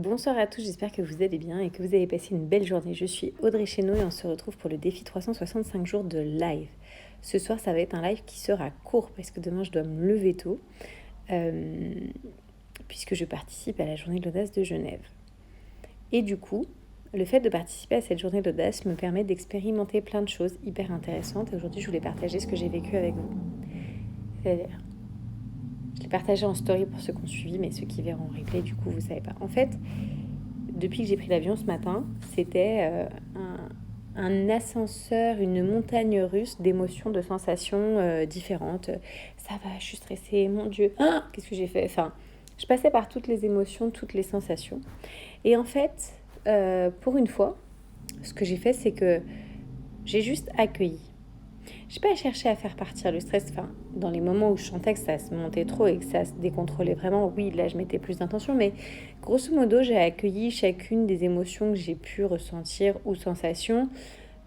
Bonsoir à tous, j'espère que vous allez bien et que vous avez passé une belle journée. Je suis Audrey Chéneau et on se retrouve pour le défi 365 jours de live. Ce soir, ça va être un live qui sera court parce que demain, je dois me lever tôt puisque je participe à la journée de l'audace de Genève. Et du coup, le fait de participer à cette journée de l'audace me permet d'expérimenter plein de choses hyper intéressantes. Et aujourd'hui, je voulais partager ce que j'ai vécu avec vous. C'est-à-dire, je l'ai partagé en story pour ceux qui ont suivi, mais ceux qui verront en replay, du coup, vous savez pas. En fait, depuis que j'ai pris l'avion ce matin, c'était un ascenseur, une montagne russe d'émotions, de sensations différentes. Ça va, je suis stressée, mon Dieu, qu'est-ce que j'ai fait? Enfin, je passais par toutes les émotions, toutes les sensations. Et en fait, pour une fois, ce que j'ai fait, c'est que j'ai juste accueilli. Je n'ai pas cherché à faire partir le stress. Enfin, dans les moments où je sentais que ça se montait trop et que ça se décontrôlait vraiment, oui, là, je mettais plus d'intention. Mais grosso modo, j'ai accueilli chacune des émotions que j'ai pu ressentir ou sensations.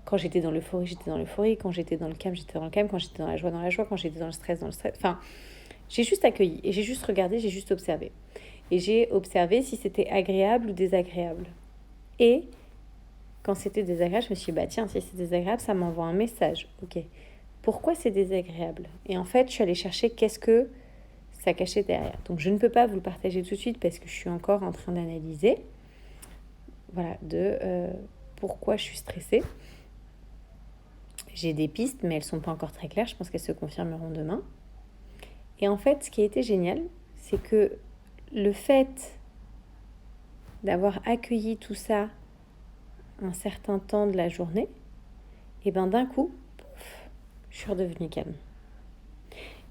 Quand j'étais dans l'euphorie, j'étais dans l'euphorie. Quand j'étais dans le calme, j'étais dans le calme. Quand j'étais dans la joie. Quand j'étais dans le stress, dans le stress. Enfin, j'ai juste accueilli et j'ai juste regardé, j'ai juste observé. Et j'ai observé si c'était agréable ou désagréable. Et quand c'était désagréable, je me suis dit, bah tiens, si c'est désagréable, ça m'envoie un message. Ok. Pourquoi c'est désagréable? Et en fait, je suis allée chercher qu'est-ce que ça cachait derrière. Donc, je ne peux pas vous le partager tout de suite parce que je suis encore en train d'analyser. Voilà, pourquoi je suis stressée. J'ai des pistes, mais elles ne sont pas encore très claires. Je pense qu'elles se confirmeront demain. Et en fait, ce qui a été génial, c'est que le fait d'avoir accueilli tout ça un certain temps de la journée, et ben d'un coup, je suis redevenue calme.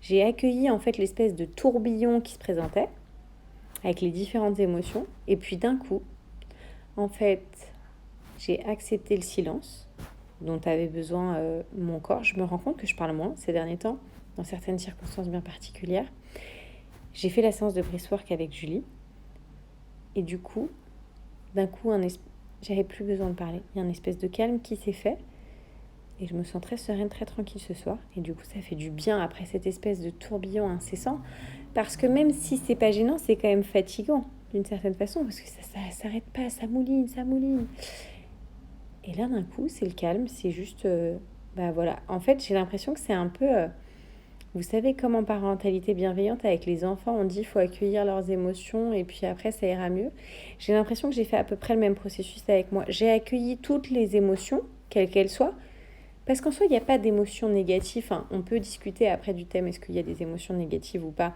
J'ai accueilli en fait l'espèce de tourbillon qui se présentait avec les différentes émotions. Et puis d'un coup, en fait, j'ai accepté le silence dont avait besoin mon corps. Je me rends compte que je parle moins ces derniers temps, dans certaines circonstances bien particulières. J'ai fait la séance de breathwork avec Julie. Et du coup, d'un coup, j'avais plus besoin de parler. Il y a une espèce de calme qui s'est fait. Et je me sens très sereine, très tranquille ce soir. Et du coup, ça fait du bien après cette espèce de tourbillon incessant. Parce que même si c'est pas gênant, c'est quand même fatigant d'une certaine façon. Parce que ça s'arrête pas, ça mouline, ça mouline. Et là, d'un coup, c'est le calme. C'est juste... bah voilà. En fait, j'ai l'impression que c'est un peu... vous savez, comme en parentalité bienveillante, avec les enfants, on dit qu'il faut accueillir leurs émotions et puis après, ça ira mieux. J'ai l'impression que j'ai fait à peu près le même processus avec moi. J'ai accueilli toutes les émotions, quelles qu'elles soient. Parce qu'en soi, il n'y a pas d'émotions négatives. Enfin, on peut discuter après du thème, est-ce qu'il y a des émotions négatives ou pas.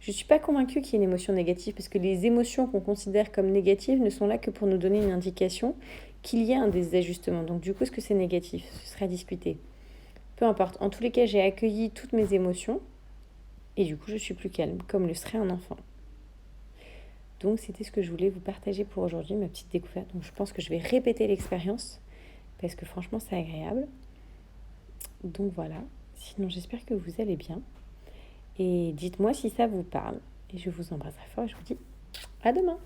Je ne suis pas convaincue qu'il y ait une émotion négative parce que les émotions qu'on considère comme négatives ne sont là que pour nous donner une indication qu'il y a un désajustement. Donc du coup, est-ce que c'est négatif? Ce serait discuté. Peu importe. En tous les cas, j'ai accueilli toutes mes émotions et du coup, je suis plus calme, comme le serait un enfant. Donc c'était ce que je voulais vous partager pour aujourd'hui, ma petite découverte. Donc je pense que je vais répéter l'expérience parce que franchement, c'est agréable. Donc voilà, sinon j'espère que vous allez bien. Et dites-moi si ça vous parle. Et je vous embrasse très fort et je vous dis à demain.